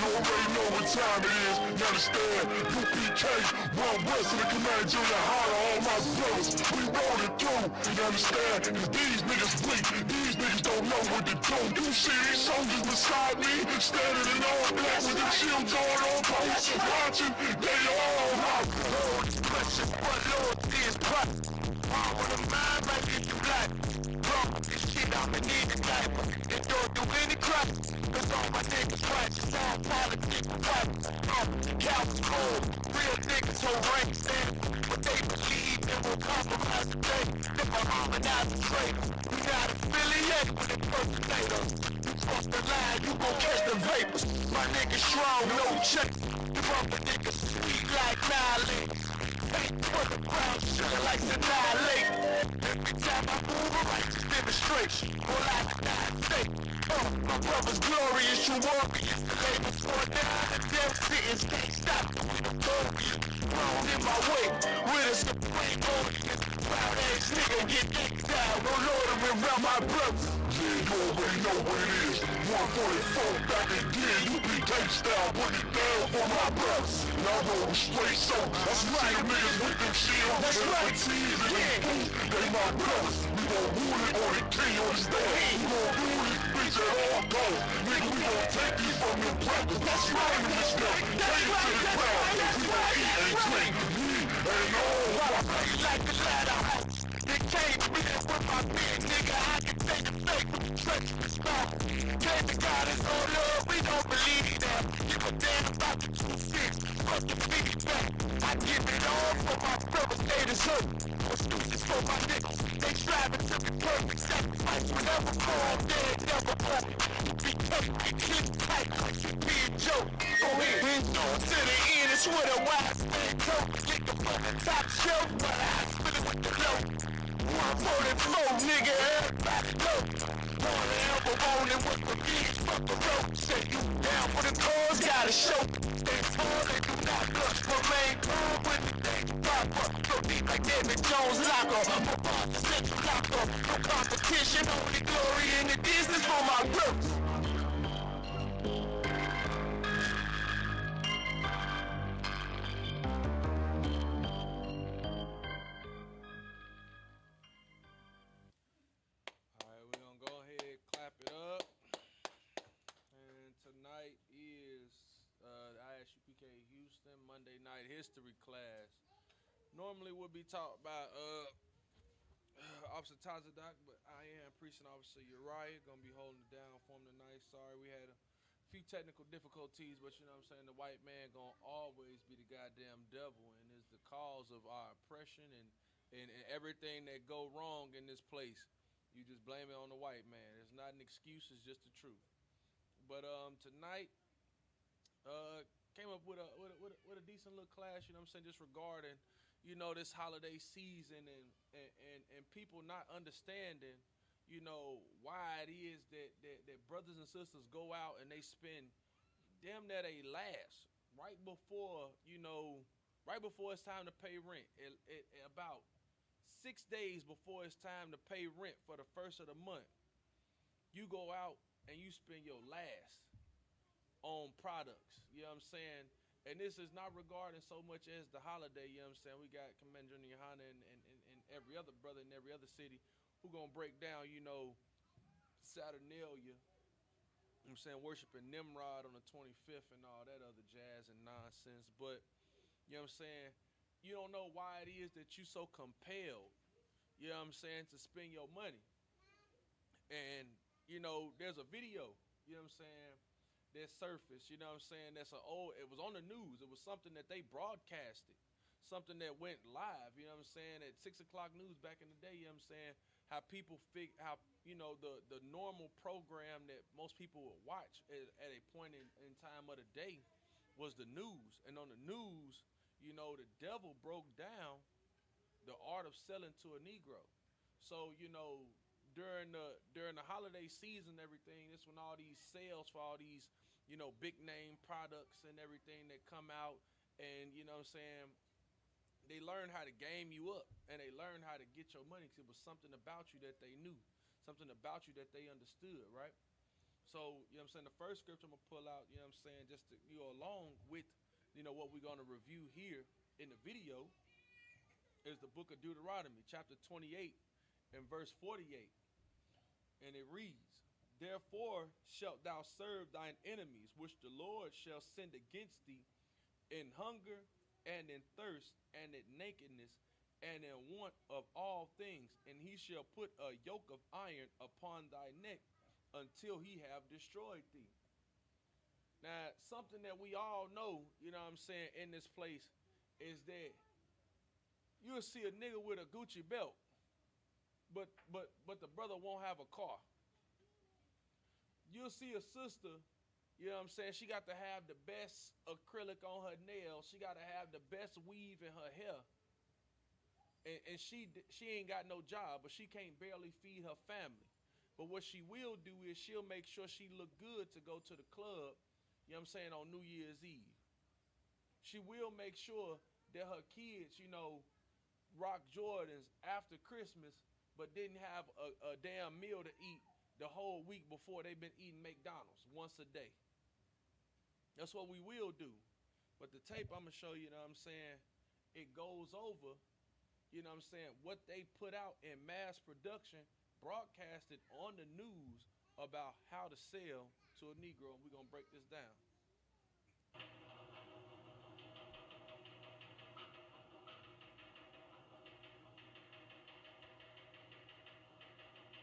already know what time it is. You understand? UPK, One West of the Command Junior Holler, all my brothers. We rollin' through. You understand? Cause these niggas weak. These niggas don't know what to do. You see these soldiers beside me, standing in all black with the shield going on, post watching. They all my brothers. Precious, but loyalty is black. Palm of the mind, like if you black. Drunk this shit, I'ma need a diaper. And don't do any crap. Cause all my niggas practice all politics crap. Cows cold, real niggas hold rank stand. But they believe and will compromise the day. Never harmonize the traitors. You not affiliated with impersonators. You cross the line, you gon' catch the vapors. My niggas strong, no check. You bump the niggas sweet like Nile. Ain't for the brown sugar like annihilate. Every time I move a righteous demonstration. All I die fake. My brother's glorious, you warriors. The labels for down, the death sentence can't stop me. We notorious, thrown in my way. With a supreme audience. Proud ass nigga get exiled. No loitering around my brothers. Yeah, you already know what it is. 144 back again. You be tank style, put it down for my brothers. And I roll straight, so I see them niggas with them shields. That's right. They my brothers. We gon' rule it on the king on the stand. We gon' rule this bitch at all costs. Nigga, we gon' take you from your brothers. That's right. Let's go. Take it to the ground. We gon' eat and drink. Me and all my brothers. Like the ladder house. They came to me with my big nigga. I can take the fake with the treacherous mouth. Came to God is all love. We don't believe that. Give a damn about the 2-6. Fuck the feedback. I give it all for my brothers. They deserve. Excuses for my niggas. They striving to be perfect. Sacrifice whenever fall dead, never hope. Be perfect, keep tight, like you be a joke. Go ahead, on to the end, it's what a wise man told. Get the from the top shelf, but I spit it with the low. 144, nigga, everybody know. One elbow on it with the beats, fuck the rope. Say you down for the cause, gotta show. They fall, they do not blush, remain calm when the things pop up. Go deep like David Jones locker. Above the central locker. No competition, only glory in the distance for my roots. Alright, we're gonna go ahead, clap it up. And tonight is the Isupk Houston Monday night history class. Normally we'll be taught by Officer Tazadak, but I am Precinct Officer Uriah. Gonna be holding it down for him tonight. Sorry, we had a few technical difficulties, but you know what I'm saying, the white man gonna always be the goddamn devil and is the cause of our oppression and everything that go wrong in this place. You just blame it on the white man. It's not an excuse, it's just the truth. But tonight, came up with a decent little class, you know what I'm saying, just regarding, you know, this holiday season and people not understanding, you know, why it is that brothers and sisters go out and they spend damn near they last right before, you know, right before it's time to pay rent. About 6 days before it's time to pay rent for the first of the month, you go out and you spend your last on products. You know what I'm saying? And this is not regarding so much as the holiday, you know what I'm saying? We got Commander Johanna and every other brother in every other city who gonna break down, you know, Saturnalia, you know what I'm saying, worshiping Nimrod on the 25th and all that other jazz and nonsense. But, you know what I'm saying, you don't know why it is that you so compelled, you know what I'm saying, to spend your money. And, you know, there's a video, you know what I'm saying, that surfaced, you know what I'm saying, it was on the news. It was something that they broadcasted, something that went live, you know what I'm saying, at 6 o'clock news back in the day, you know what I'm saying, how people how, you know, the normal program that most people would watch at a point in time of the day was the news. And on the news, you know, the devil broke down the art of selling to a Negro. So, you know, during the holiday season and everything, that's when all these sales for all these, you know, big name products and everything that come out, and you know what I'm saying, they learn how to game you up and they learn how to get your money because it was something about you that they knew, something about you that they understood, right? So, you know what I'm saying, the first scripture I'm gonna pull out, you know what I'm saying, just to go along with, what we're gonna review here in the video is the book of Deuteronomy, chapter 28 and verse 48. And it reads, therefore shalt thou serve thine enemies, which the Lord shall send against thee in hunger and in thirst and in nakedness and in want of all things, and he shall put a yoke of iron upon thy neck until he have destroyed thee. Now, something that we all know, you know what I'm saying, in this place is that you'll see a nigga with a Gucci belt, but the brother won't have a car. You'll see a sister, you know what I'm saying, she got to have the best acrylic on her nails. She got to have the best weave in her hair. And she ain't got no job, but she can't barely feed her family. But what she will do is she'll make sure she look good to go to the club, you know what I'm saying, on New Year's Eve. She will make sure that her kids, rock Jordans after Christmas, but didn't have a damn meal to eat the whole week before they've been eating McDonald's once a day. That's what we will do. But the tape I'm going to show you, know what I'm saying, it goes over, you know what I'm saying, what they put out in mass production, broadcasted on the news about how to sell to a Negro. And we're going to break this down.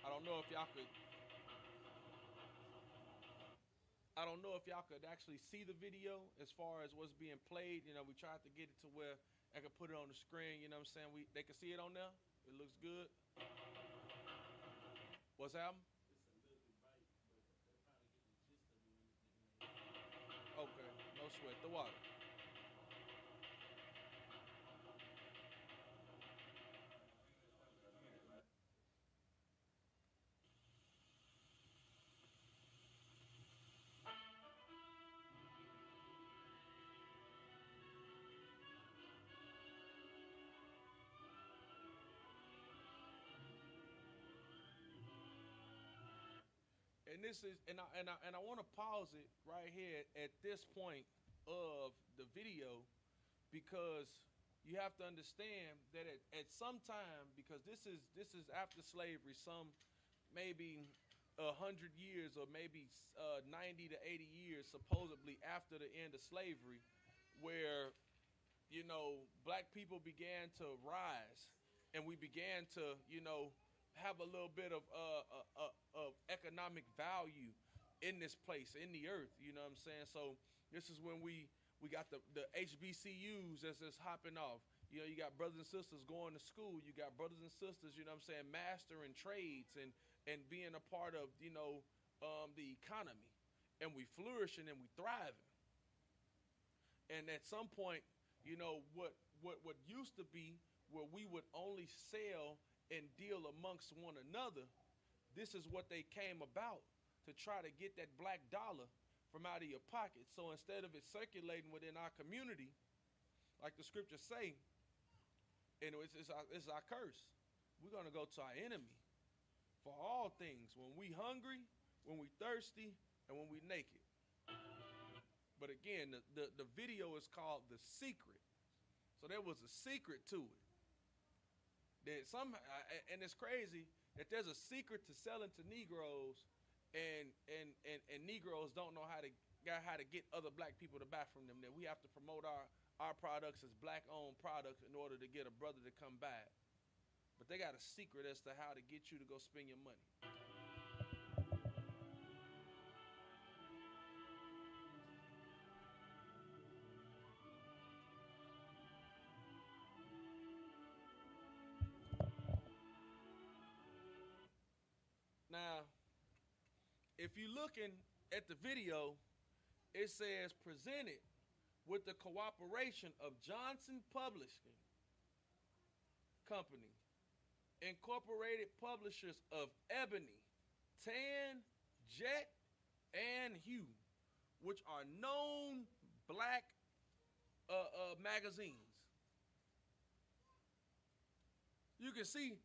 I don't know if y'all could actually see the video as far as what's being played. We tried to get it to where I could put it on the screen, you know what I'm saying? They can see it on there. It looks good. What's happening? Okay, no sweat. The water. And this is, and I want to pause it right here at this point of the video, because you have to understand that at some time, because this is after slavery, some maybe 100 years or maybe 90 to 80 years supposedly after the end of slavery, where black people began to rise, and we began to have a little bit of economic value in this place, in the earth. You know what I'm saying? So this is when we got the HBCUs that's hopping off. You got brothers and sisters going to school. You got brothers and sisters, you know what I'm saying, mastering trades and being a part of, the economy. And we flourishing and we thriving. And at some point, what used to be where we would only sell and deal amongst one another, this is what they came about to try to get that black dollar from out of your pocket. So instead of it circulating within our community, like the scriptures say, and it's our curse, we're going to go to our enemy for all things. When we hungry, when we thirsty, and when we naked. But again, the video is called The Secret. So there was a secret to it. That and it's crazy that there's a secret to selling to Negroes, and Negroes don't know how to get other black people to buy from them. That we have to promote our products as black-owned products in order to get a brother to come buy it. But they got a secret as to how to get you to go spend your money. Now, if you're looking at the video, it says presented with the cooperation of Johnson Publishing Company, Incorporated Publishers of Ebony, Tan, Jet, and Hue, which are known black magazines. You can see,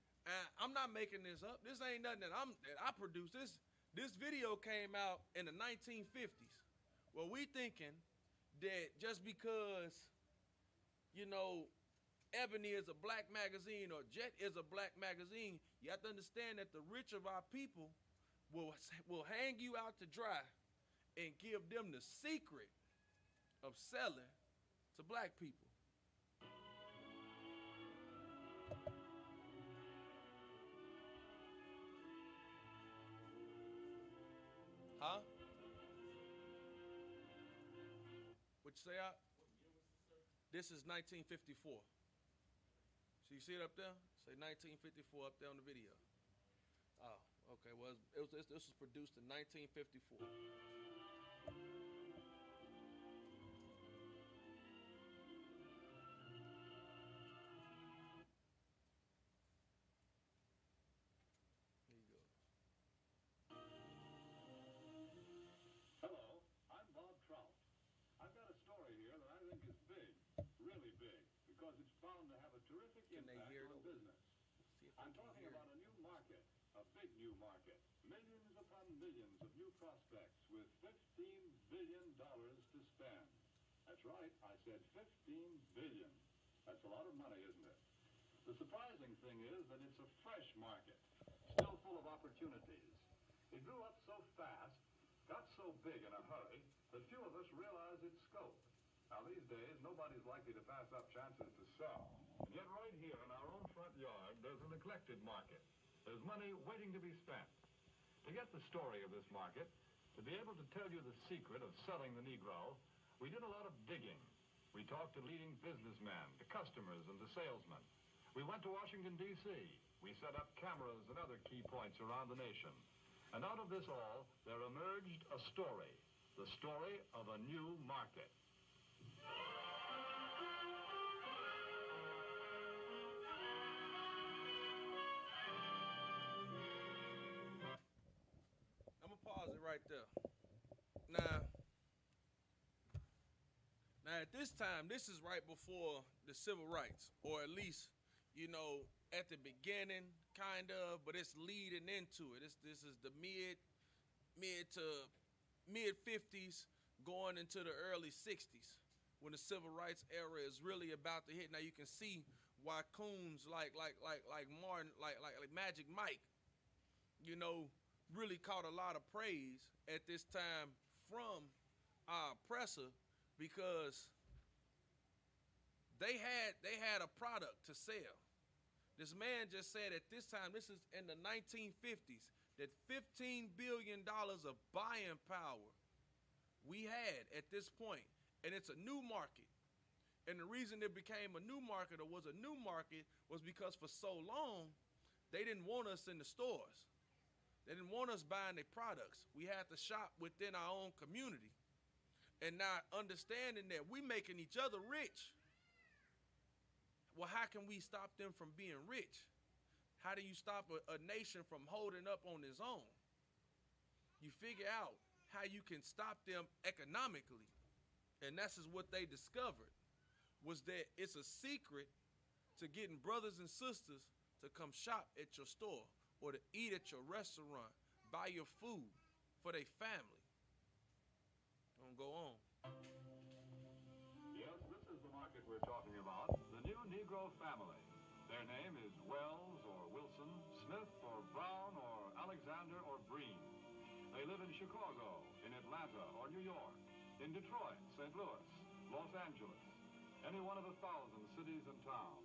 I'm not making this up. This ain't nothing that I produce. This video came out in the 1950s. Well, we thinking that just because, you know, Ebony is a black magazine or Jet is a black magazine, you have to understand that the rich of our people will hang you out to dry and give them the secret of selling to black people. Huh? What you say out? This is 1954. So you see it up there? Say 1954 up there on the video. Oh, okay. Well, this was produced in 1954. Here you go. Hello, I'm Bob Trout. I've got a story here that I think is big, really big, because it's bound to have a terrific impact on business. I'm talking about a new market, a big new market. Millions upon millions of new prospects with $15 billion to spend. That's right, I said $15 billion. That's a lot of money, isn't it? The surprising thing is that it's a fresh market, still full of opportunities. It grew up so fast, got so big in a hurry, that few of us realize its scope. Now, these days, nobody's likely to pass up chances to sell. And yet right here in our own front yard, there's a neglected market. There's money waiting to be spent. To get the story of this market, to be able to tell you the secret of selling the Negro, we did a lot of digging. We talked to leading businessmen, to customers, and to salesmen. We went to Washington, D.C. We set up cameras and other key points around the nation. And out of this all, there emerged a story, the story of a new market. I'm gonna pause it right there. Now at this time, this is right before the civil rights, or at least, you know, at the beginning, kind of, but it's leading into it. This is the mid to mid 50s, going into the early 60s, when the civil rights era is really about to hit. Now you can see why coons like Martin, like Magic Mike, you know, really caught a lot of praise at this time from our oppressor, because they had a product to sell. This man just said at this time, this is in the 1950s, that $15 billion of buying power we had at this point, and it's a new market. And the reason it became a new market, or was a new market, was because for so long, they didn't want us in the stores. They didn't want us buying their products. We had to shop within our own community. And now understanding that we making each other rich, well, how can we stop them from being rich? How do you stop a nation from holding up on its own? You figure out how you can stop them economically. And that's is what they discovered, was that it's a secret to getting brothers and sisters to come shop at your store, or to eat at your restaurant, buy your food for their family. Don't go on. Yes, this is the market we're talking about, the new Negro family. Their name is Wells or Wilson, Smith or Brown or Alexander or Breen. They live in Chicago, in Atlanta or New York, in Detroit, St. Louis, Los Angeles, any one of 1,000 cities and towns.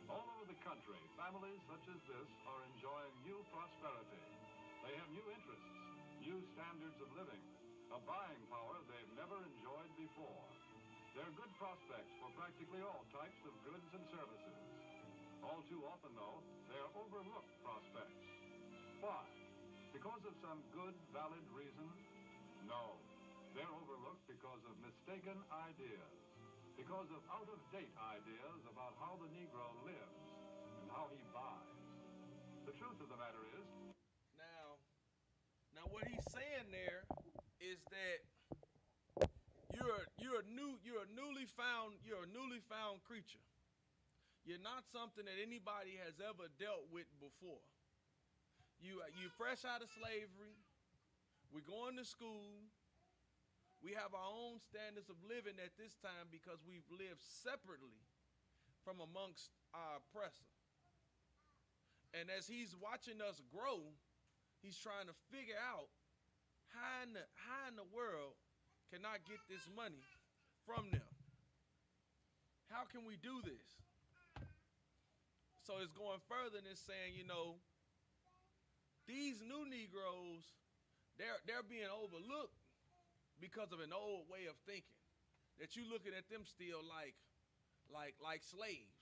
All over the country, families such as this are enjoying new prosperity. They have new interests, new standards of living, a buying power they've never enjoyed before. They're good prospects for practically all types of goods and services. All too often, though, they're overlooked prospects. Why? Because of some good, valid reason? No. They're overlooked because of mistaken ideas, because of out-of-date ideas about how the Negro lives and how he buys. The truth of the matter is, now what he's saying there is that you're a newly found creature. You're not something that anybody has ever dealt with before. You fresh out of slavery. We're going to school. We have our own standards of living at this time because we've lived separately from amongst our oppressor. And as he's watching us grow, he's trying to figure out how in the world can I get this money from them? How can we do this? So it's going further than saying, these new Negroes, they're being overlooked because of an old way of thinking. That you looking at them still like slaves.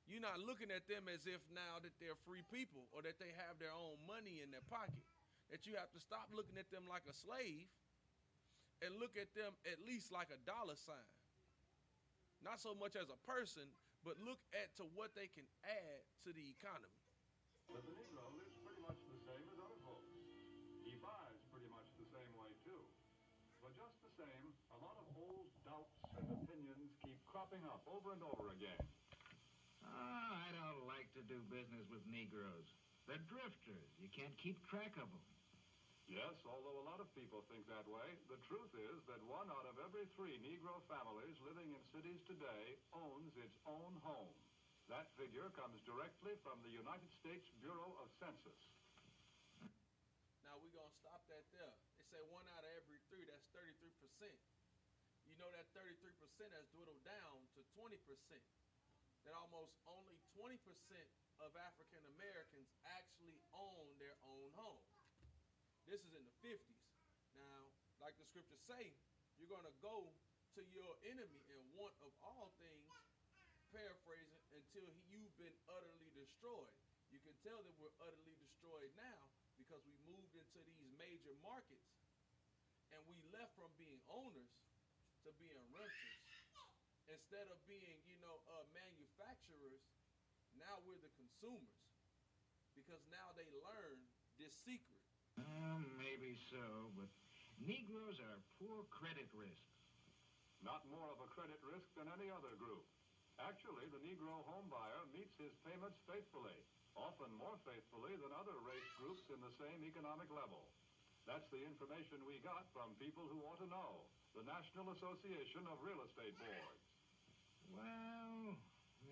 You're not looking at them as if now that they're free people or that they have their own money in their pocket. That you have to stop looking at them like a slave and look at them at least like a dollar sign. Not so much as a person, but look at to what they can add to the economy. But the Negro lives pretty much the same as other folks. He buys pretty much the same way, too. But just the same, a lot of old doubts and opinions keep cropping up over and over again. I don't like to do business with Negroes. They're drifters. You can't keep track of them. Yes, although a lot of people think that way, the truth is that 1 out of every 3 Negro families living in cities today owns its own home. That figure comes directly from the United States Bureau of Census. Now we're going to stop that there. They say 1 out of every 3, that's 33%. You know that 33% has dwindled down to 20%. That almost only 20% of African Americans actually own their own home. This is in the 50s. Now, like the scriptures say, you're going to go to your enemy and want of all things, paraphrasing, until you've been utterly destroyed. You can tell that we're utterly destroyed now because we moved into these major markets and we left from being owners to being renters. Instead of being, manufacturers, now we're the consumers because now they learn this secret. Maybe so, but Negroes are poor credit risk. Not more of a credit risk than any other group. Actually, the Negro homebuyer meets his payments faithfully, often more faithfully than other race groups in the same economic level. That's the information we got from people who ought to know, the National Association of Real Estate Boards. Well,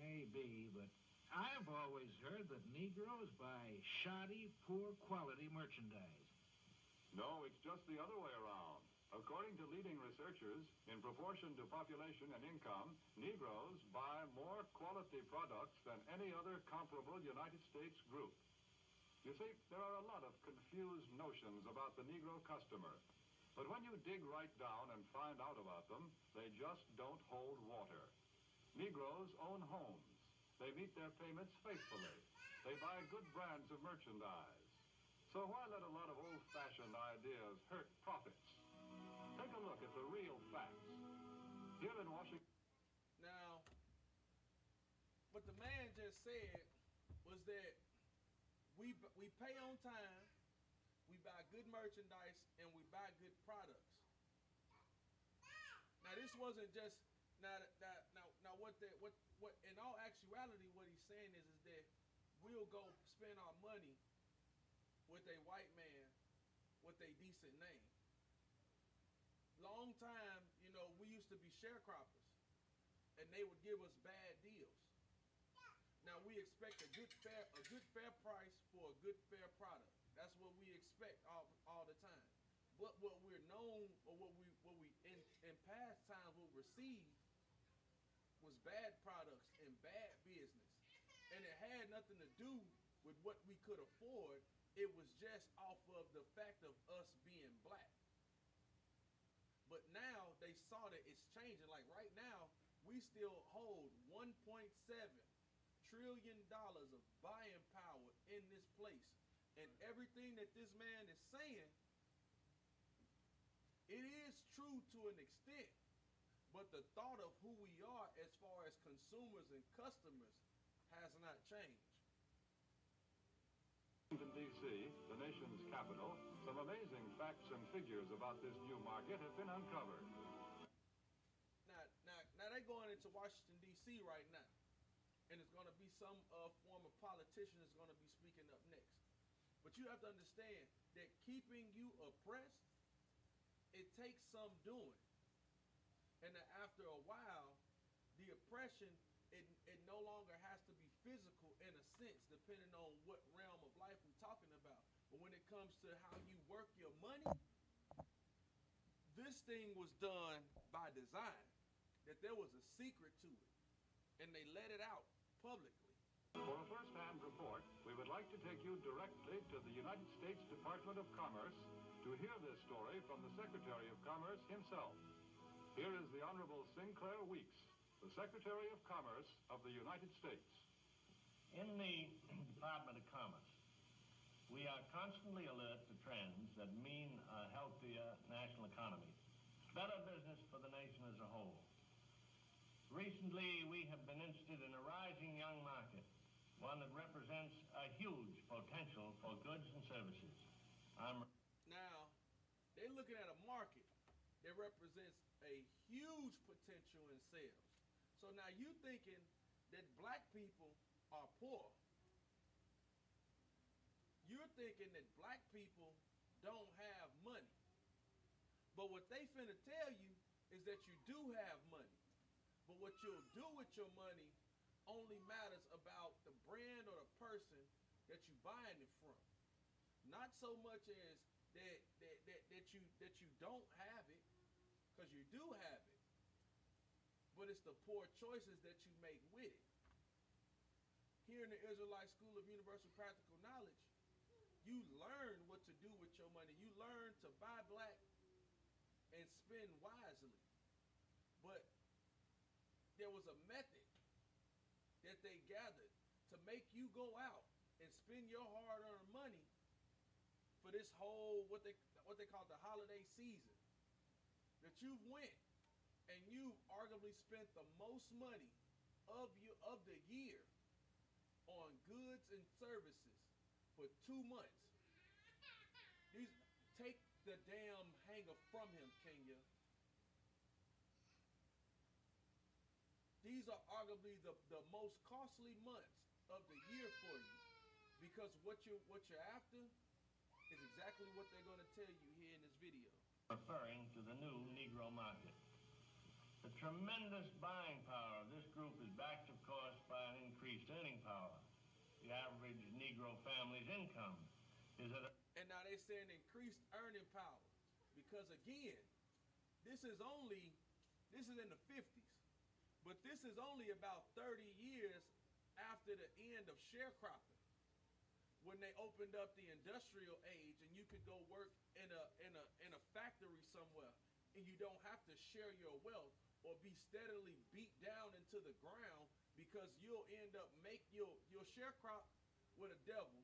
maybe, but I've always heard that Negroes buy shoddy, poor-quality merchandise. No, it's just the other way around. According to leading researchers, in proportion to population and income, Negroes buy more quality products than any other comparable United States group. You see, there are a lot of confused notions about the Negro customer. But when you dig right down and find out about them, they just don't hold water. Negroes own homes. They meet their payments faithfully. They buy good brands of merchandise. So why let a lot of old-fashioned ideas hurt profits? Take a look at the real facts. Here in Washington... Now, what the man just said was that we pay on time, we buy good merchandise, and we buy good products. Now, this wasn't just... Now, what in all actuality, what he's saying is that we'll go spend our money with a white man with a decent name. Long time, we used to be sharecroppers, and they would give us bad deals. Now we expect a good fair price for a good fair product. That's what we expect all the time. But what we're known, or what we in past times will receive, was bad products and bad business, and it had nothing to do with what we could afford. It was just off of the fact of us being black. But now they saw that it's changing. Like right now, we still hold $1.7 trillion of buying power in this place. And everything that this man is saying, it is true to an extent. But the thought of who we are as far as consumers and customers has not changed. Washington, D.C., the nation's capital, some amazing facts and figures about this new market have been uncovered. Now they're going into Washington, D.C. right now. And it's going to be some former politician that's going to be speaking up next. But you have to understand, that keeping you oppressed, it takes some doing. And that after a while, the oppression, it no longer has to be physical in a sense, depending on what realm of life we're talking about. But when it comes to how you work your money, this thing was done by design. That there was a secret to it, and they let it out publicly. For a first-hand report, we would like to take you directly to the United States Department of Commerce to hear this story from the Secretary of Commerce himself. Here is the Honorable Sinclair Weeks, the Secretary of Commerce of the United States. In the Department of Commerce, we are constantly alert to trends that mean a healthier national economy, better business for the nation as a whole. Recently, we have been interested in a rising young market, one that represents a huge potential for goods and services. Now, they're looking at a market that represents a huge potential in sales. So now you thinking that black people are poor. You're thinking that black people don't have money. But what they finna tell you is that you do have money. But what you'll do with your money only matters about the brand or the person that you're buying it from. Not so much as that you don't have it, because you do have it. But it's the poor choices that you make with it. Here in the Israelite School of Universal Practical Knowledge, you learn what to do with your money. You learn to buy black and spend wisely. But there was a method that they gathered to make you go out and spend your hard-earned money for this whole what they call the holiday season. That you've went and you've arguably spent the most money of the year on goods and services for 2 months. Take the damn hanger from him, Kenya. These are arguably the most costly months of the year for you, because what you're after is exactly what they're going to tell you here in this video. Referring to the new Negro market. The tremendous buying power of this group is backed, of course, by an increased earning power. The average Negro family's income is at a... And now they're saying increased earning power, because again, this is in the 50s. But this is only about 30 years after the end of sharecropping, when they opened up the industrial age and you could go work in a factory somewhere and you don't have to share your wealth or be steadily beat down into the ground, because you'll end up you'll sharecrop with a devil.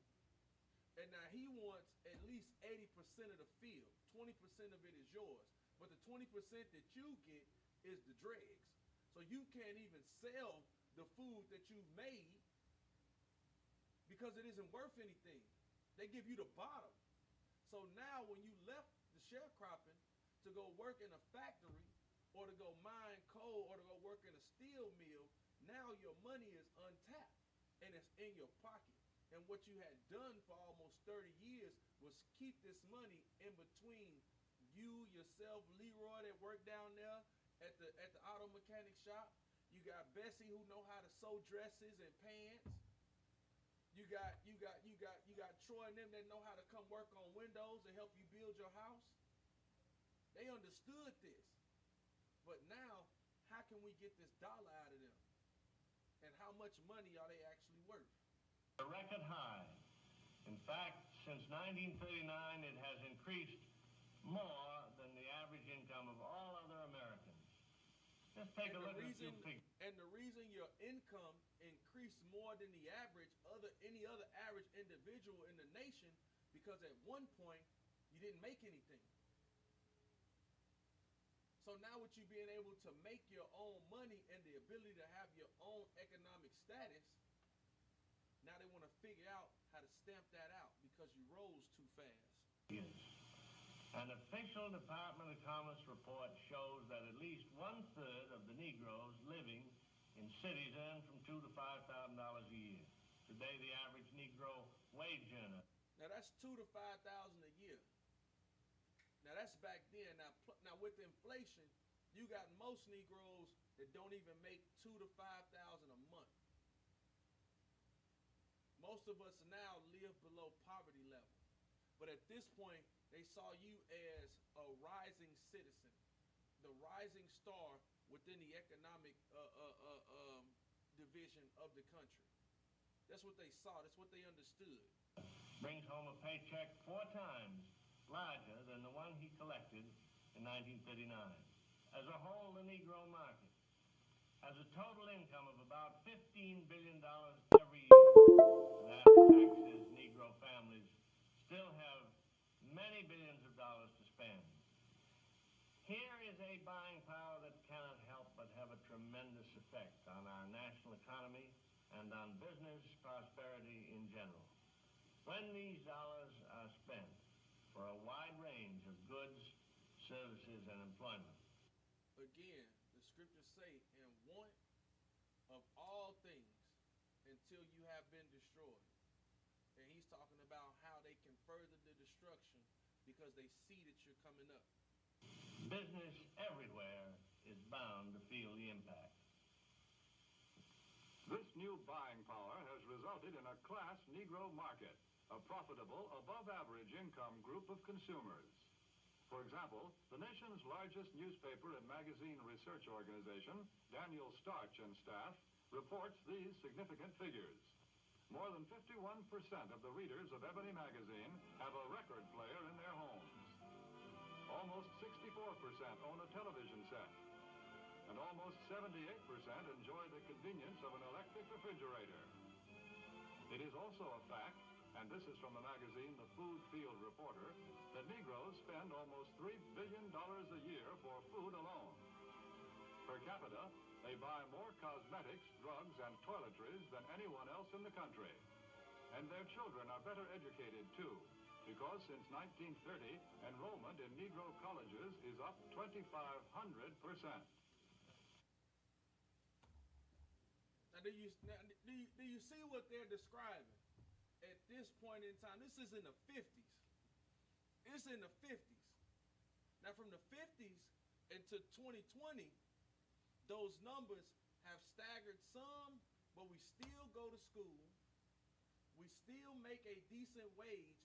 And now he wants at least 80% of the field. 20% of it is yours. But the 20% that you get is the dregs. So you can't even sell the food that you've made because it isn't worth anything. They give you the bottom. So now when you left the sharecropping to go work in a factory or to go mine coal or to go work in a steel mill, now your money is untapped and it's in your pocket. And what you had done for almost 30 years was keep this money in between you, yourself, Leroy that worked down there at the auto mechanic shop. You got Bessie who know how to sew dresses and pants. You got Troy and them that know how to come work on windows and help you build your house. They understood this. But now, how can we get this dollar out of them? And how much money are they actually worth? A record high. In fact, since 1939, it has increased more than the average income of all other Americans. Just take a look at a few figures. And the reason your income increased more than the average any other average individual in the nation, because at one point you didn't make anything. So now with you being able to make your own money and the ability to have your own economic status, now they want to figure out how to stamp that out because you rose too fast. Yes. An official Department of Commerce report shows that at least 1/3 of the Negroes living in cities earn from $2,000 to $5,000 a year. Today, the average Negro wage earner. Now that's 2 to 5,000 a year. Now that's back then. Now with inflation, you got most Negroes that don't even make 2 to 5,000 a month. Most of us now live below poverty level. But at this point, they saw you as a rising citizen, the rising star within the economic division of the country. That's what they saw. That's what they understood. Brings home a paycheck 4 times larger than the one he collected in 1939. As a whole, the Negro market has a total income of about $15 billion every year. And after taxes, Negro families still have many billions of dollars to spend. Here is a buying power that cannot help but have a tremendous effect on our national economy and on business prosperity in general. When these dollars are spent for a wide range of goods, services, and employment. Again, the scriptures say, and want of all things until you have been destroyed. And he's talking about how they can further the destruction because they see that you're coming up. Business everywhere is bound to feel the impact. This new buying power has resulted in a class Negro market, a profitable, above-average income group of consumers. For example, the nation's largest newspaper and magazine research organization, Daniel Starch and staff, reports these significant figures. More than 51% of the readers of Ebony magazine have a record player in their homes. Almost 64% own a television set. And almost 78% enjoy the convenience of an electric refrigerator. It is also a fact, and this is from the magazine The Food Field Reporter, that Negroes spend almost $3 billion a year for food alone. Per capita, they buy more cosmetics, drugs, and toiletries than anyone else in the country. And their children are better educated, too, because since 1930, enrollment in Negro colleges is up 2,500%. Now, do you see what they're describing at this point in time? This is in the 50s. It's in the 50s. Now, from the 50s into 2020, those numbers have staggered some, but we still go to school. We still make a decent wage.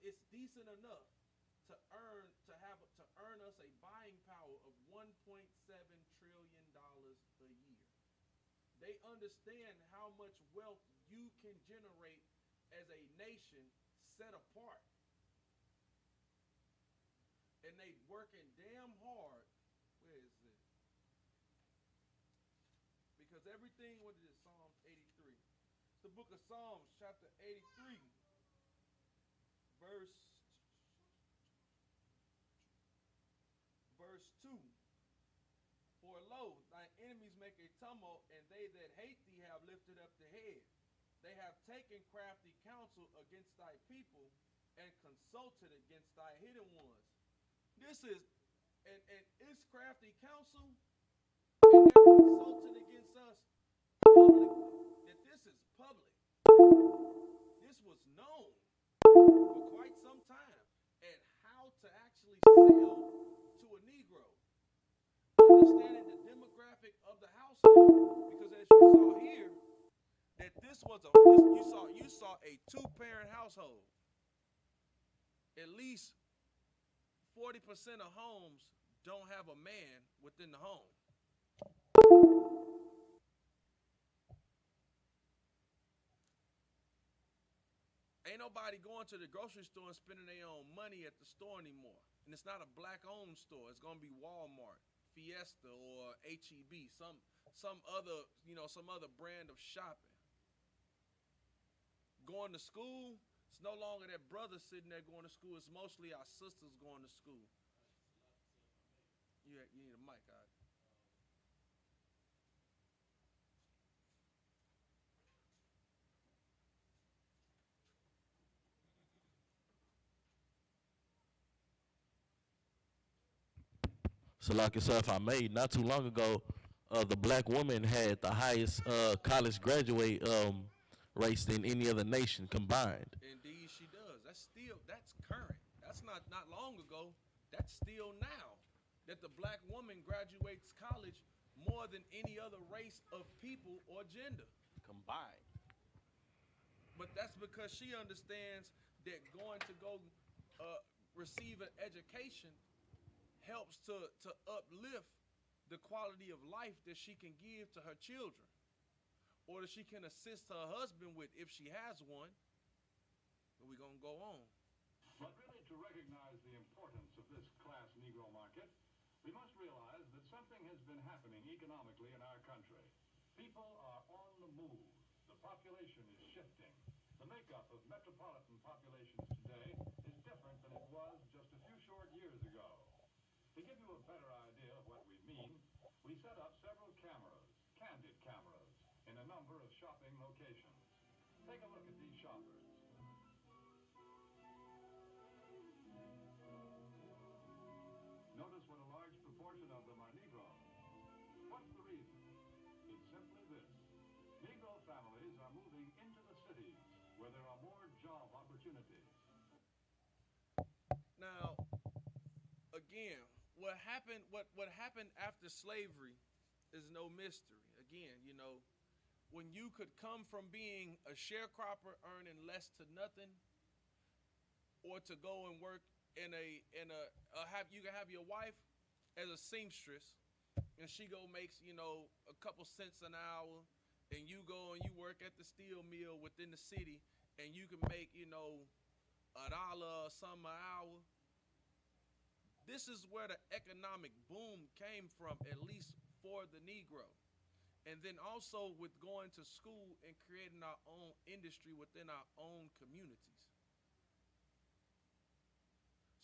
It's decent enough to earn us a buying power of $1.7 trillion a year. They understand how much wealth you can generate as a nation set apart. And they working damn hard. Where is it? Because everything, what is it, Psalms 83? It's the book of Psalms, chapter 83, verse 2. For lo, thy enemies make a tumult, and they that hate thee have lifted up the head. They have taken crafty counsel against thy people, and consulted against thy hidden ones. This is, and it's crafty counsel, and they're consulting against us public, that this is public. This was known for quite some time, and how to actually sell to a Negro. Understanding the demographic of the household, because as you saw here, that you saw a 2-parent household. At least 40% of homes don't have a man within the home. Ain't nobody going to the grocery store and spending their own money at the store anymore. And it's not a black-owned store. It's going to be Walmart, Fiesta, or HEB, some other brand of shopping. Going to school, it's no longer that brother sitting there going to school. It's mostly our sisters going to school. You need a mic, all right? So, like yourself, I made not too long ago, the black woman had the highest college graduate rates than any other nation combined. Indeed, she does. not long ago. That's still now that the black woman graduates college more than any other race of people or gender. Combined. But that's because she understands that going to go uh, receive an education helps to uplift the quality of life that she can give to her children or that she can assist her husband with if she has one. But we're going to go on. But really, to recognize the importance of this class Negro market, we must realize that something has been happening economically in our country. People are on the move. The population is shifting. The makeup of metropolitan populations today is different than it was just a few short years ago. To give you a better idea of what we mean, we set up several cameras, candid cameras, in a number of shopping locations. Take a look at these shoppers. Notice what a large proportion of them are Negro. What's the reason? It's simply this. Negro families are moving into the cities where there are more job opportunities. Now, again, what happened after slavery is no mystery. Again, when you could come from being a sharecropper earning less to nothing, or to go and work you can have your wife as a seamstress, and she go makes a couple cents an hour, and you go and you work at the steel mill within the city, and you can make $1 or something an hour. This is where the economic boom came from, at least for the Negro. And then also with going to school and creating our own industry within our own communities.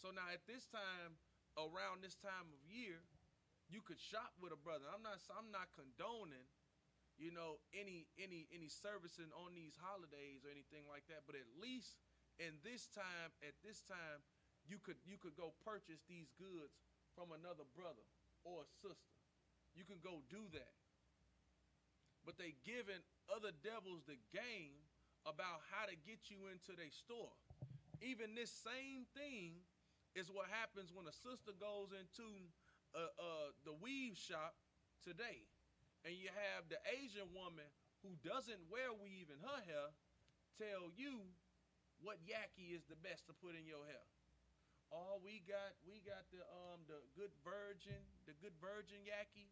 So now at this time, around this time of year, you could shop with a brother. I'm not condoning, any servicing on these holidays or anything like that, but at least at this time, you could go purchase these goods from another brother or a sister. You can go do that. But they giving other devils the game about how to get you into their store. Even this same thing is what happens when a sister goes into the weave shop today, and you have the Asian woman who doesn't wear weave in her hair tell you what yaki is the best to put in your hair. Oh, we got the good virgin yaki,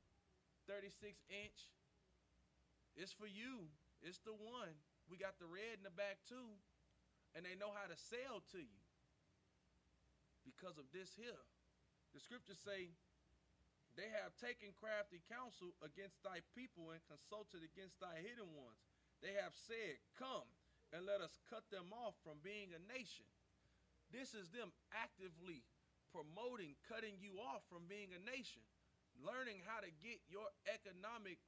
36-inch. It's for you. It's the one. We got the red in the back too, and they know how to sell to you because of this here. The scriptures say, they have taken crafty counsel against thy people and consulted against thy hidden ones. They have said, come and let us cut them off from being a nation. This is them actively promoting cutting you off from being a nation, learning how to get your economic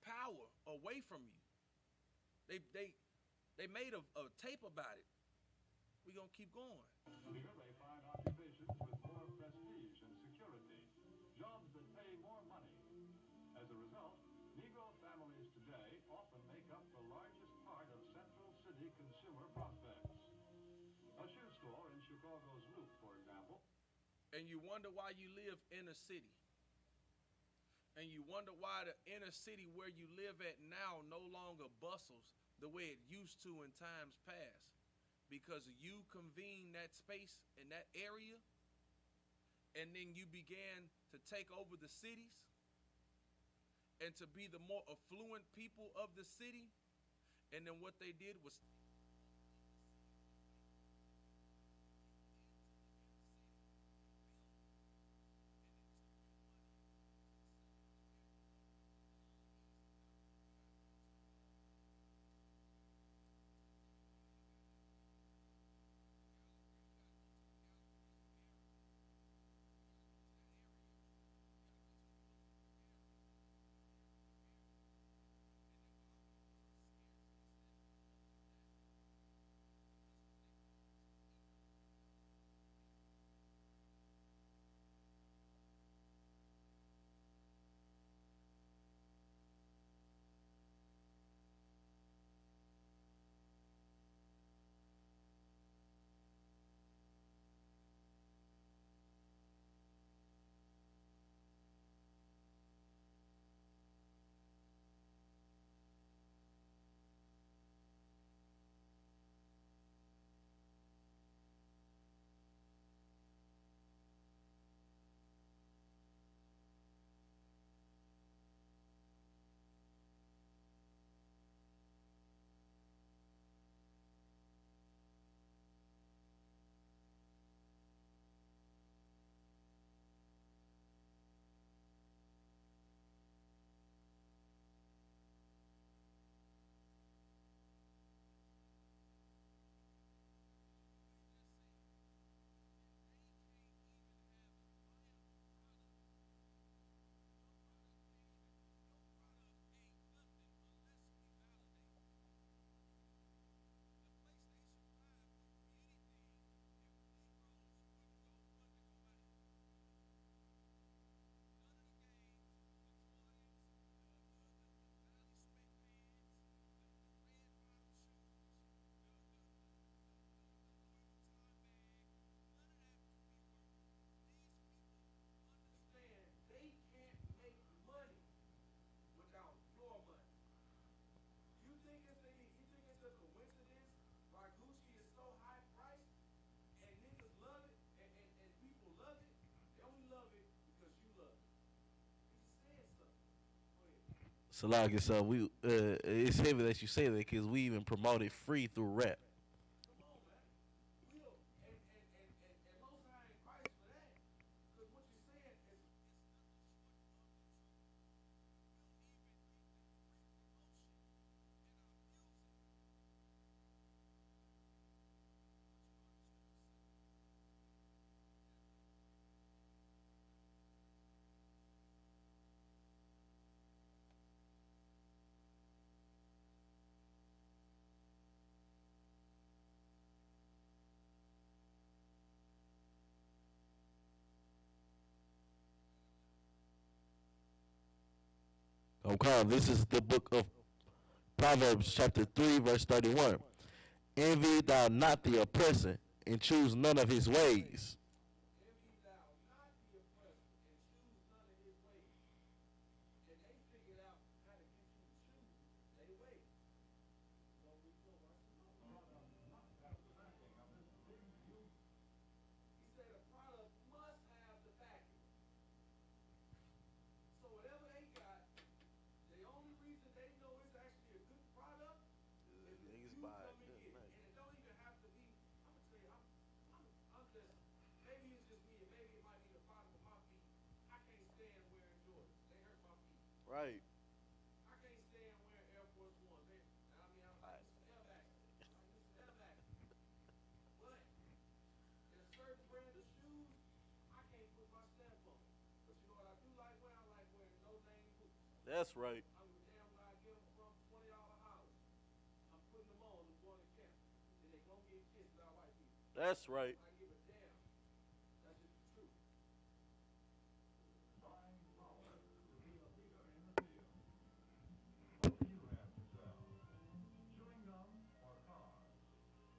power away from you. They made a tape about it. We're going to keep going. Here they find occupations with more prestige and security, jobs that pay more money. As a result, Negro families today often make up the largest part of Central City consumer prospects. A shoe store in Chicago's Loop, for example. And you wonder why you live in a city. And you wonder why the inner city where you live at now no longer bustles the way it used to in times past. Because you convened that space in that area, and then you began to take over the cities and to be the more affluent people of the city. And then what they did was So like it's it's heavy that you say that because we even promote it free through rap. Come on, man. We'll and most high in Christ for that. Because what you're saying is Okay, this is the book of Proverbs, chapter 3, verse 31. Envy thou not the oppressor, and choose none of his ways. envy thou not the oppressor and choose none of his ways. And they figured out how to get you to choose their ways. So we go, I said, no. He said a product must have the backing. So whatever they got, the only reason they know it's actually a good product is if you come and get it. And it don't even have to be, I'm gonna tell you, I'm just, maybe it's just me, and maybe it might be the bottom of my feet. I can't stand wearing Jordans. They hurt my feet. Right. I can't stand wearing Air Force Ones. I mean, I like some Air Max. I like some Air Max. But in a certain brand of shoes, I can't put my stamp on it. But you know what I do like wearing? I like wearing no name boots. That's right. I don't give a damn where I get them from, $20 hollers. I'm putting them on and going to camp. And they gonna get kissed by white people. That's right. I give a damn. That's just the truth. Buying power to be a leader in the field. What do you have to sell? Chewing gum or cars?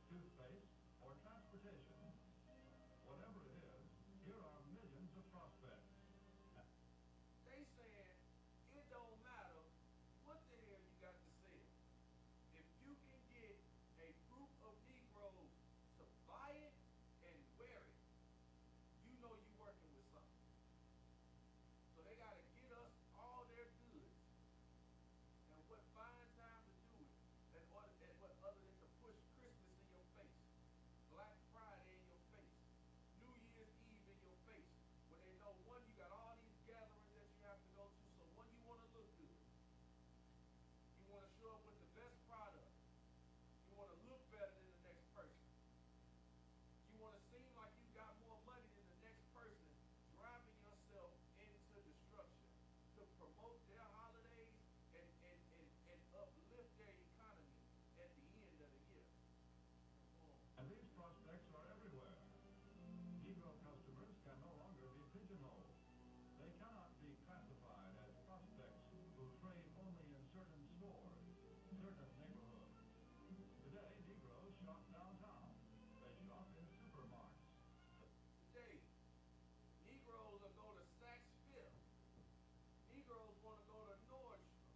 Toothpaste or transportation? Whatever it is, here are millions of prospects. They saying it don't matter what the hell you got to sell. If you can get a group of Negroes to buy it and wear it, you know you working with something. So they gotta get us all their goods. And what fine time to do it than what other than to push Christmas in your face, Black Friday in your face, New Year's Eve in your face, when they know one, you got all these gatherings that you have to go to, so one, you wanna look good. You wanna show up with the best product. You wanna look better than the next person. You wanna seem like you got more money than the next person, driving yourself into destruction to promote their holidays and uplift their economy at the end of the year. Come on. And these prospects are everywhere. Negro customers can no longer be pigeonholed. They cannot be classified as prospects who trade only in certain stores, certain neighborhoods. Today, Negroes shop downtown. They shop in supermarkets. Today, Negroes will go to Saks Fifth. Negroes want to go to Nordstrom.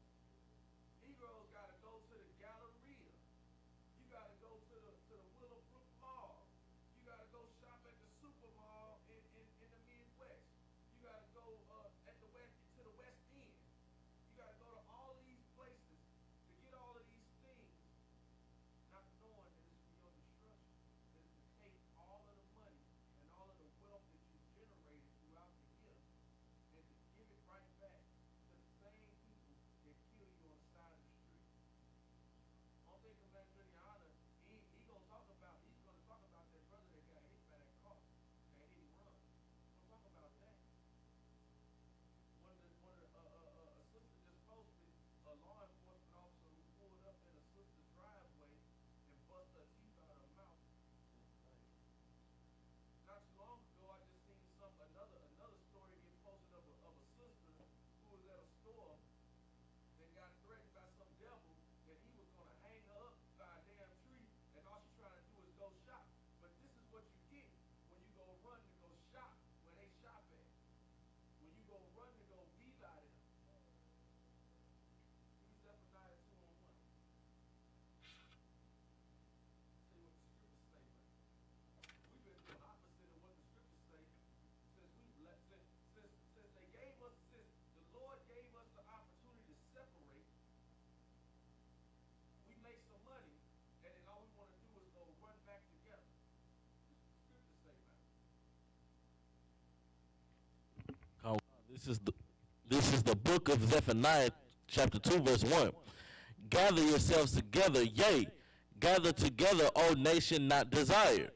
Negroes got to go to the Galleria. You got to go to the Willowbrook Mall. You got to go shop at the Super Mall in the Midwest. You got to go at the West to the West End. You got to go to all these places to get all of these things, not knowing that it's for your destruction. This is the book of Zephaniah, chapter 2, verse 1. Gather yourselves together, yea, gather together, O nation not desired.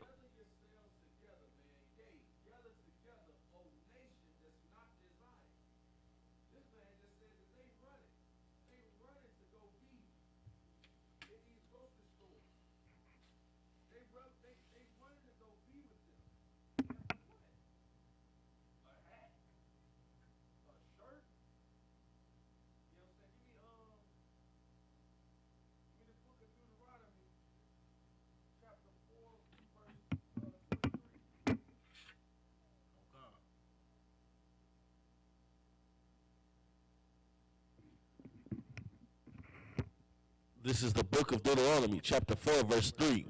This is the book of Deuteronomy, chapter 4, verse 3.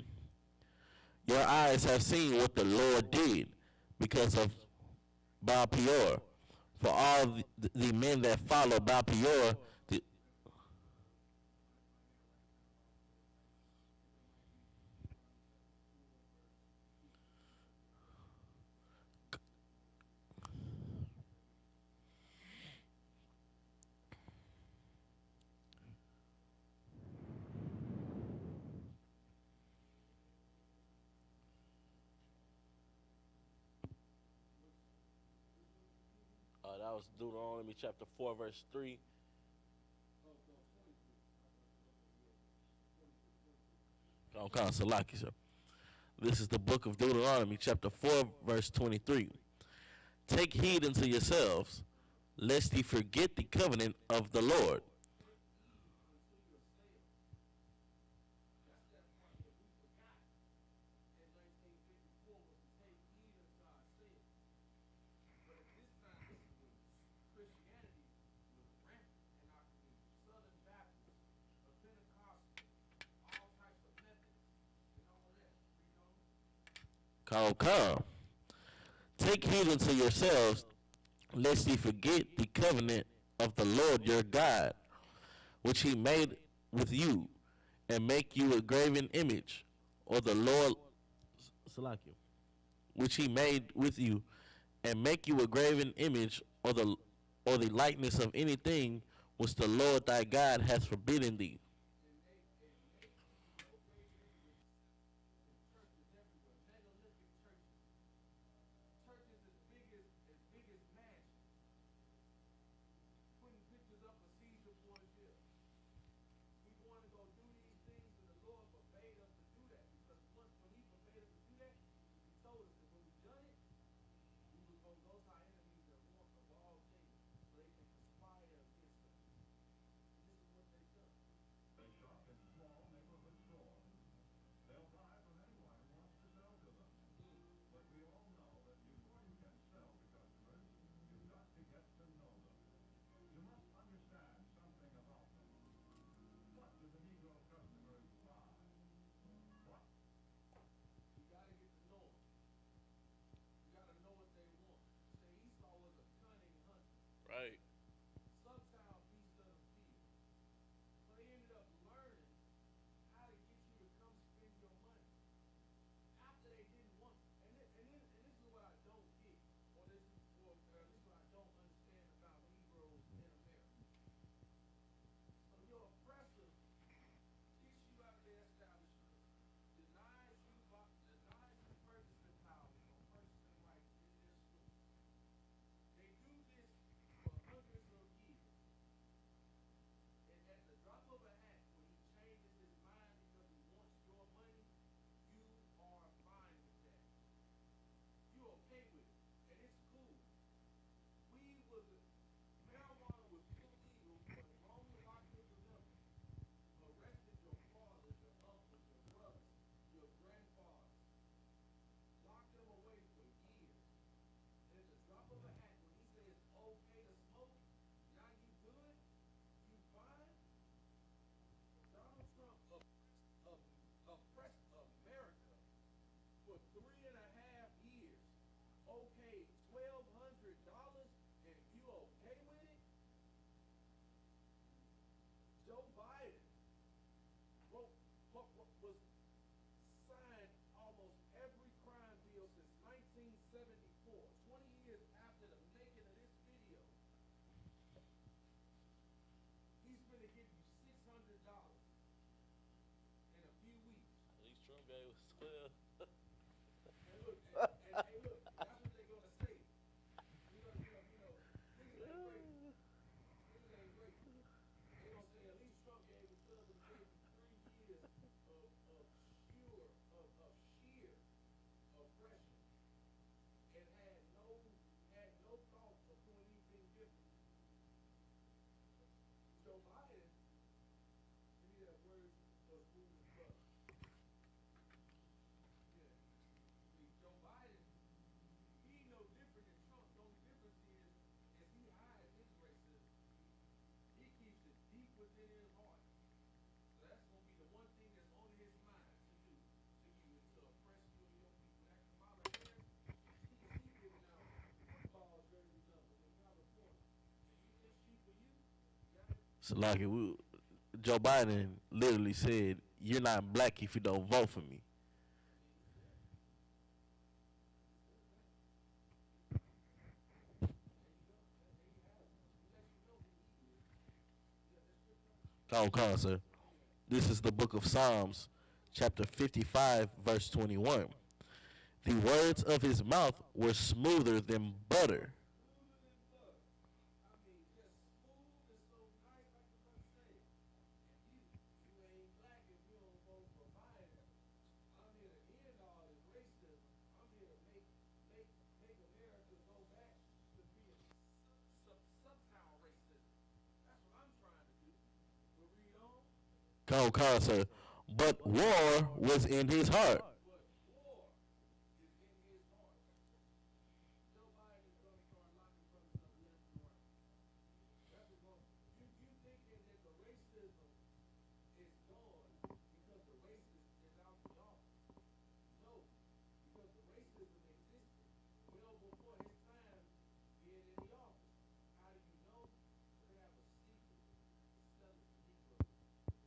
Your eyes have seen what the Lord did because of Baal Peor. For all the men that follow Baal Peor, that was Deuteronomy chapter 4, verse 3. Salaki, sir. This is the book of Deuteronomy, chapter 4, verse 23. Take heed unto yourselves, lest ye forget the covenant of the Lord. Come. Take heed unto yourselves, lest ye forget the covenant of the Lord your God, which he made with you, and make you a graven image, or the Lord, Salakia, which he made with you, and make you a graven image, or the likeness of anything which the Lord thy God hath forbidden thee. man was 12. And look, and hey, look, that's what they're gonna say. Niggas ain't great. Niggas ain't great. They gonna say at least Trump gave himself and gave you 3 years of sheer oppression and had no thought of doing anything different. Joe Biden, to me that word was moving brother. Yeah. See, Joe Biden, he no different than Trump. The only difference is he hides his racism. He keeps it deep within his heart. So that's gonna be the one thing that's on his mind to do to you is to oppress you and your people. That Kamala Harris, she giving out football jersey numbers in California. And you think she for you? So like Joe Biden literally said, "You're not black if you don't vote for me." Come on, sir. This is the book of Psalms, chapter 55, verse 21. The words of his mouth were smoother than butter. I mean, just smooth and so nice, like the brother said. You ain't black if you don't vote for Biden. I'm here to end all this racism. I'm here to make America go back to being subtown racism. That's what I'm trying to do. We'll read on. Come on, sir. But war was in his heart. But war is in his heart. Joe Biden is going to start locking brothers up left and right. That's what's going. You thinking that the racism is gone because the racist is out the office? No, because the racism existed well before his time being in the office. How do you know? They have a secret to sell it to Negro.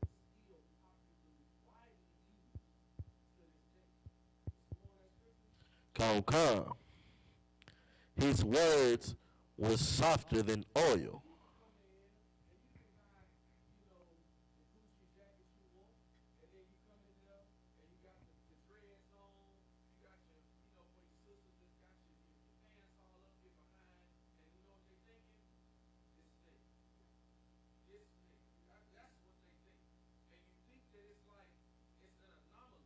It's still popularly widely used to this day. Some more of that scripture? Come. His words were softer than oil. Come in and you can buy, the Gucci jacket you want, and then you come in there and you got the dreads on, you got your, for your sisters that got your pants all up here behind, and you know what they thinking? This nigga. This nigga. That's what they think. And you think that it's like, it's an anomaly.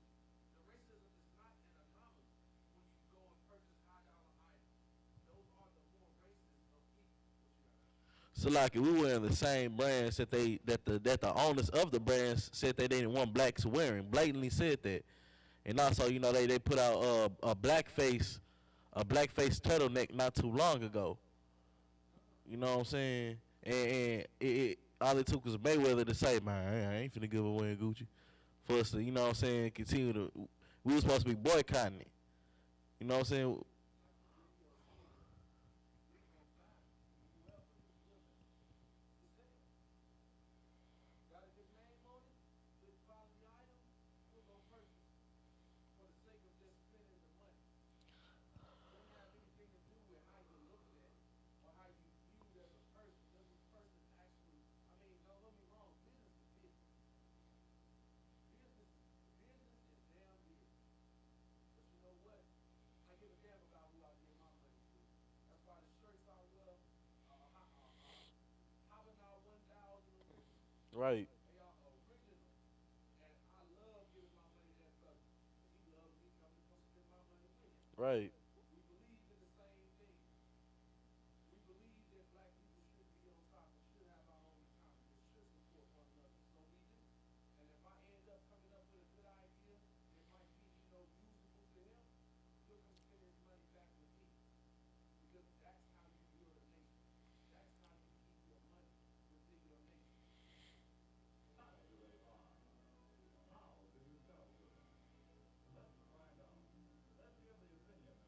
The racism is not an anomaly when you go and purchase high-dollar items. Those are the more racist of people. What you got? So like we wearing the same brands that the owners of the brands said they didn't want blacks wearing. Blatantly said that. And also, they put out a blackface turtleneck not too long ago. You know what I'm saying? And all it took was Mayweather to say, "Man, I ain't finna give away Gucci." For us to, what I'm saying, continue to, we were supposed to be boycotting it. You know what I'm saying? Got a good name on it, good quality item, we're gonna purchase for the sake of just spending the money. Don't have anything to do with how you looked at or how you viewed as a person. Does this person actually, don't get me wrong, business is business. Business is damn business. But you know what? I give a damn about who I give my money to. That's why the shirts I wear, Havana 1000 original. Right. They are original. And I love giving my money to that brother. Because he loves me coming to spend my money with him. Right. We believe in the same thing. We believe that black people should be on top and should have our own economy and should support one another. So we do. And if I end up coming up with a good idea, it might be, usable to him, he'll come spend his money back with me. Because that's how you build a nation. That's how you keep your money within your nation. How do you tell them? Let's find out. Let's hear the opinion of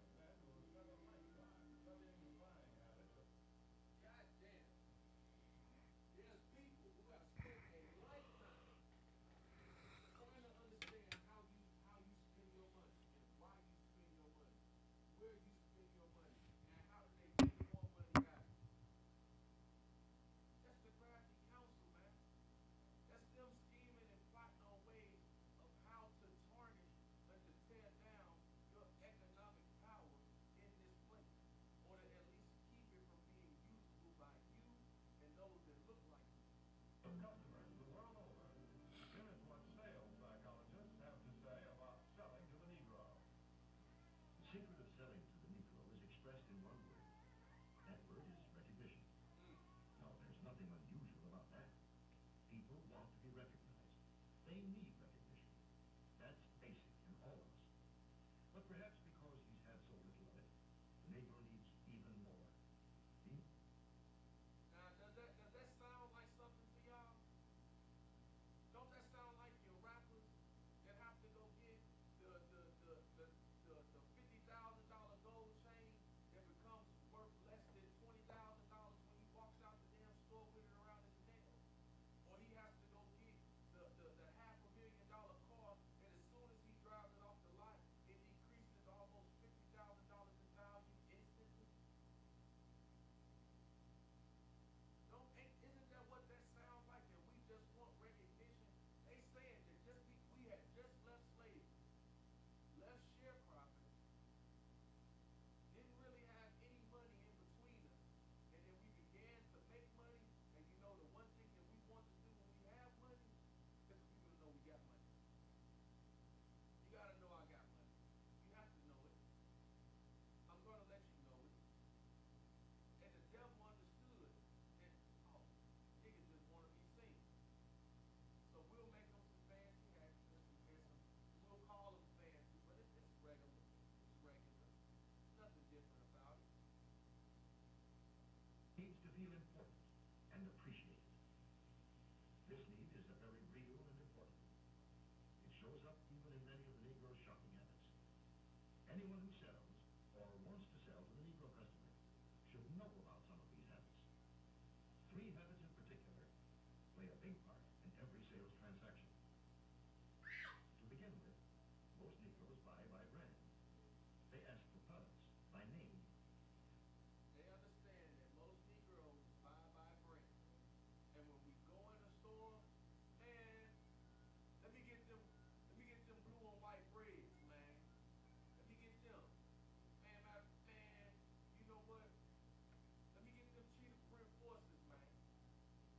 and appreciated. This need is a very real and important. It shows up even in many of the Negro's shopping habits. Anyone who sells or wants to sell to the Negro customer should know about some of these habits. Three habits in particular play a big part in every sales transaction. To begin with, most Negroes buy by brand. They ask for products by name. They understand that most Negroes buy by brand. And when we go in the store, man, let me get them blue and white breads, man. Let me get them. Man, you know what? Let me get them cheetah print forces, man.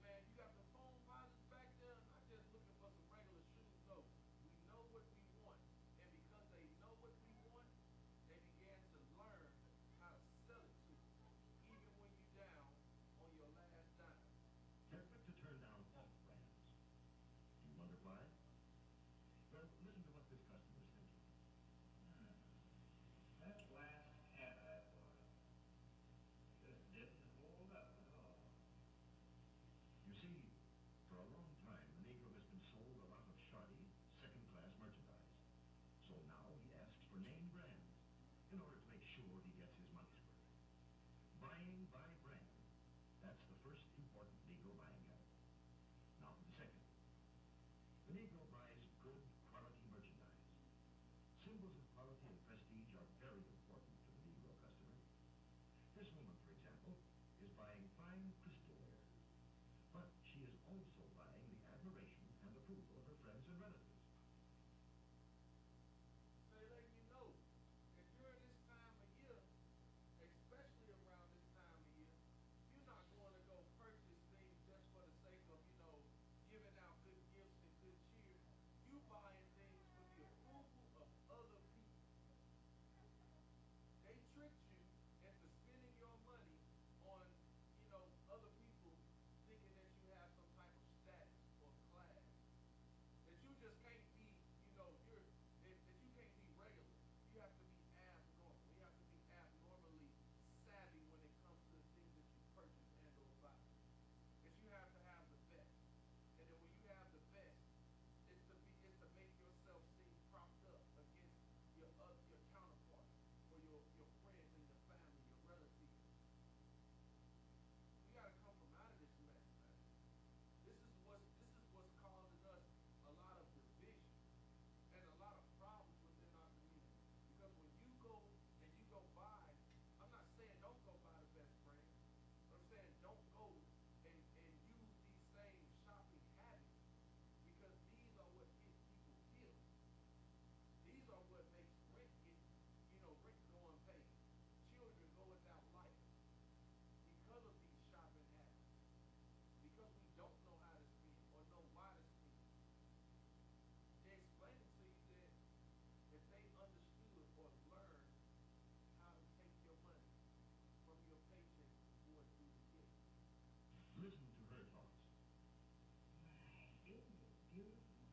Man, you got the foam posits back there, not just looking for some regular shoes. No, we know what we want. And because they know what we want, they began to learn how to sell it to you, even when you're down on your last dime. They're quick to turn down off brands. Do you wonder why? Well, listen to what this customer is thinking. That last hat I bought just didn't hold up at all. You see, for a long time, the Negro has been sold a lot of shoddy, second-class merchandise. So now he asks for name brands in order to make sure he gets his money's worth. Buying by brand, that's the first important Negro buying habit. Now for the second. The Negro buys good, quality merchandise. Symbols of quality and prestige are very important to the Negro customer. This woman, for example, is buying fine crystalware. But she is also buying the admiration and approval of her friends and relatives. So they letting you know that during this time of year, especially around this time of year, you're not going to go purchase things just for the sake of, giving out good gifts and good cheer. You buying things for the approval of other people. They tricked you into spending your money on, other people thinking that you have some type of status or class. That you just can't be, that you can't be regular. You have to be abnormal. You have to be abnormally savvy when it comes to the things that you purchase and or buy. That you have to have the best. And then when you have the best, it's to make yourself seem propped up against your counterparts or your friends and your family, your relatives. We gotta come from out of this mess, man. This is what's causing us a lot of division and a lot of problems within our community. Because when you go buy, I'm not saying don't go buy the best brand, but I'm saying don't go and use these same shopping habits, because these are what get people killed. These are what makes rent go unpaid. Children go without life because of these shopping habits. Because we don't know how to spend or know why to spend. They explain it to you that if they understood or learned how to take your money from your paycheck before it's due to get. Listen to her thoughts. Isn't it beautiful?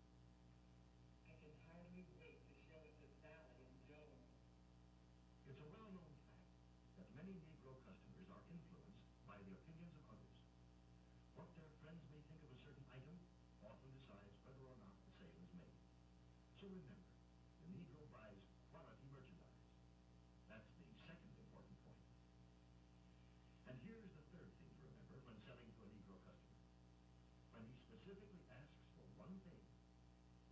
I can hardly wait to show it to Sally and Joe. It's a well-known fact that many Negro customers are influenced by the opinions of others. What their friends may think of a certain item often decides whether or not the sale is made. So remember, the Negro buys quality merchandise. That's the second important point. And here is the third thing to remember when selling to a Negro customer. When he specifically asks for one thing,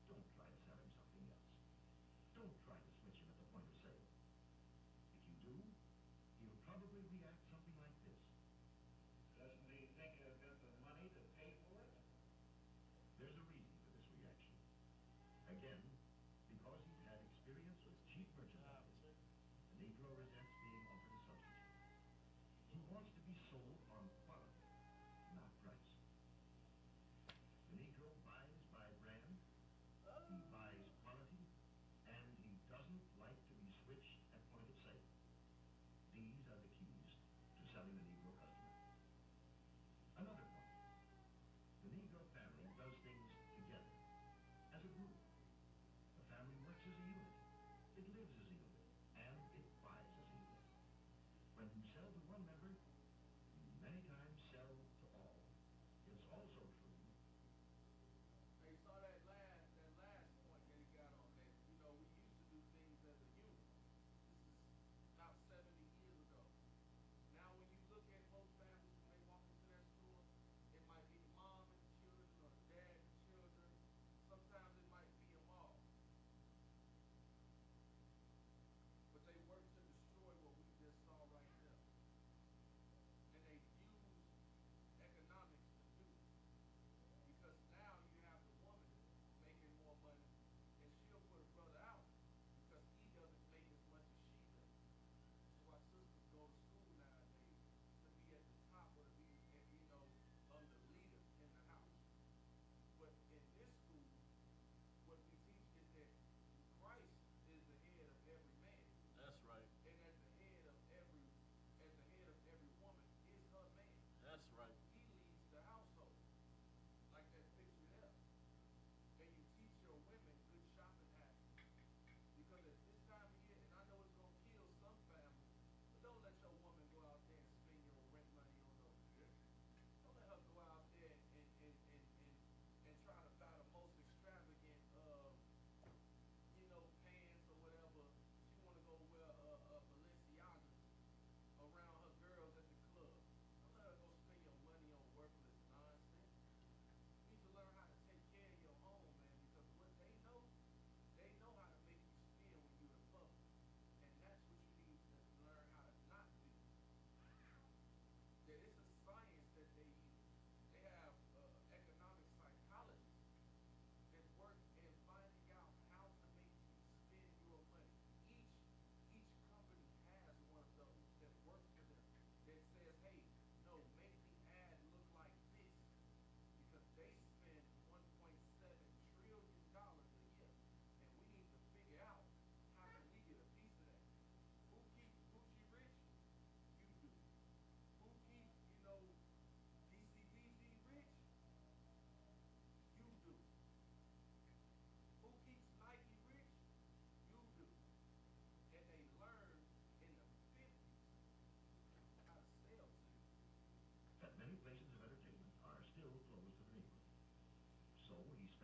don't try to sell him something else. Don't try to switch him at the point of sale. If you do, he'll probably react something like this. Doesn't he think I've got the money to pay for it? There's a reason for this reaction. Again, because he's had experience with cheap merchandise, the Negro resents being offered a substitute. He wants to be sold on quality, not price. The Negro buys by brand, he buys quality, and he doesn't like to be switched at point of sale. These are the keys to selling the Negro customer. Another point. The Negro family does things together, as a group. The family works as a unit. It lives as a unit, and it buys as a unit. When you sell to one member, you many times sell to all.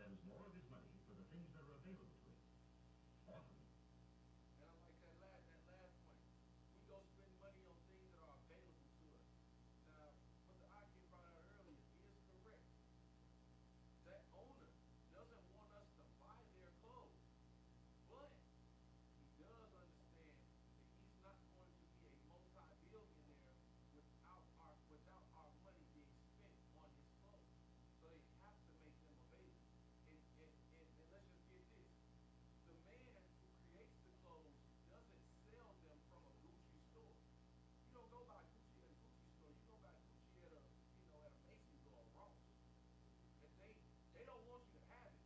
spends more of his money for the things that are available to him. Often, And I like that last point. We go spend money on things that are available to us. Now, what the Aki brought out earlier is correct. That owner doesn't want us to buy their clothes, but he does understand that he's not going to be a multi-billionaire without our money being spent on his clothes. So they have to make them available. And let's just get this. The man who creates the clothes doesn't sell them from a Gucci store. You don't go buy Gucci at a Gucci store. You go buy Gucci at a Macy's or a Ross. And they don't want you to have it,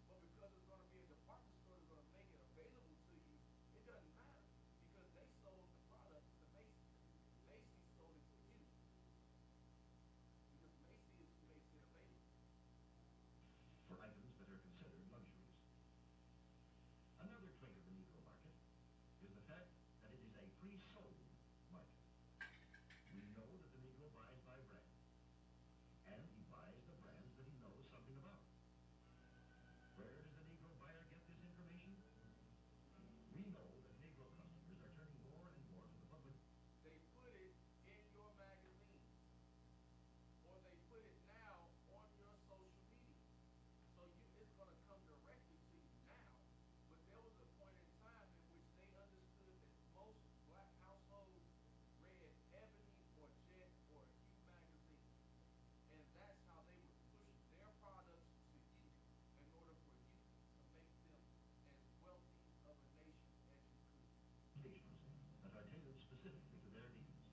but because it's going to be a department store that's going to make it available to you, it doesn't matter because they sold the product to Macy's. Macy's sold it to you because Macy's is who makes it available. for items that are considered luxuries. Another trait of the Negro market is the fact that it is a pre-sold market. We know that the Negro buys by brand, and he buys the brands that he knows something about. Where does the Negro buyer get this information? We know that Negro customers are turning more and more to the public. They put it in your magazine, or they put it now on your social media. So it's going to come directly to you now. But there was a point in time in which they understood that most black households read Ebony or Jet or Hue magazine. And that's how they would push their products to you in order for you to make them as wealthy of a nation as you could. Stations that are tailored specifically to their needs,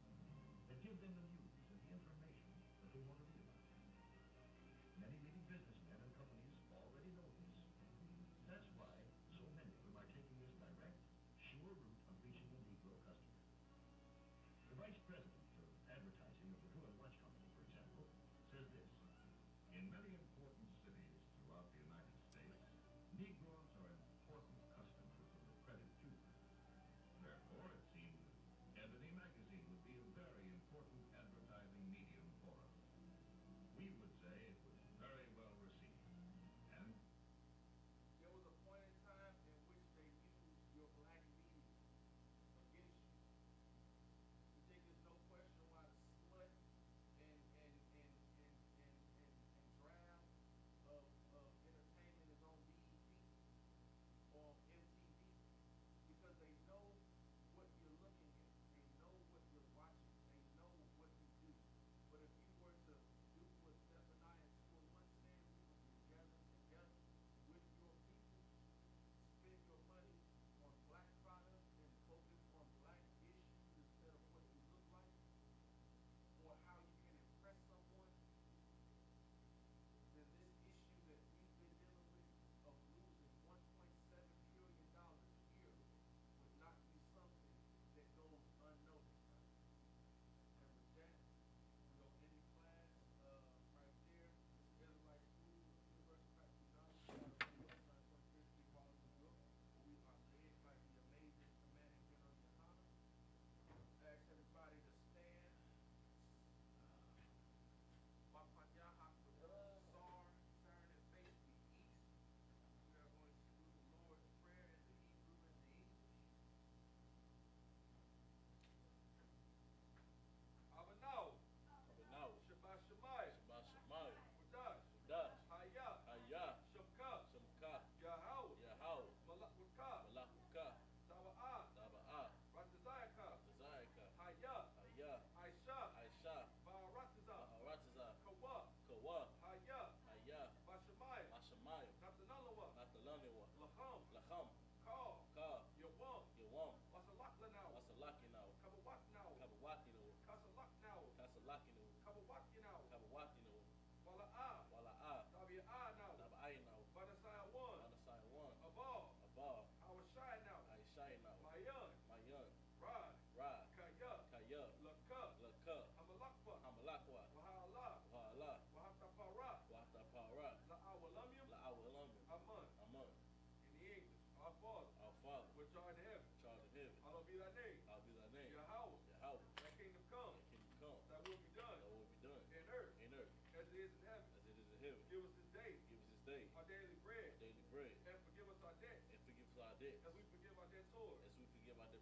that give them the news and the information that they want to read about. Many leading businessmen and companies already know this. That's why so many of them are taking this direct, sure route of reaching the Negro customer. The vice president of advertising of the Bruin Watch Company, for example, says this: In many important cities throughout the United States, Negroes are important customers of the credit union. Therefore, it seemed Ebony magazine would be a very important advertising medium for us. We would say it was very well received. And There was a point in time in which they used your black media against you. You think there's no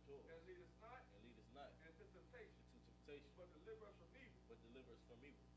Sure. And lead us not And lead us not into temptation, into temptation, but deliver us from evil. but deliver us from evil.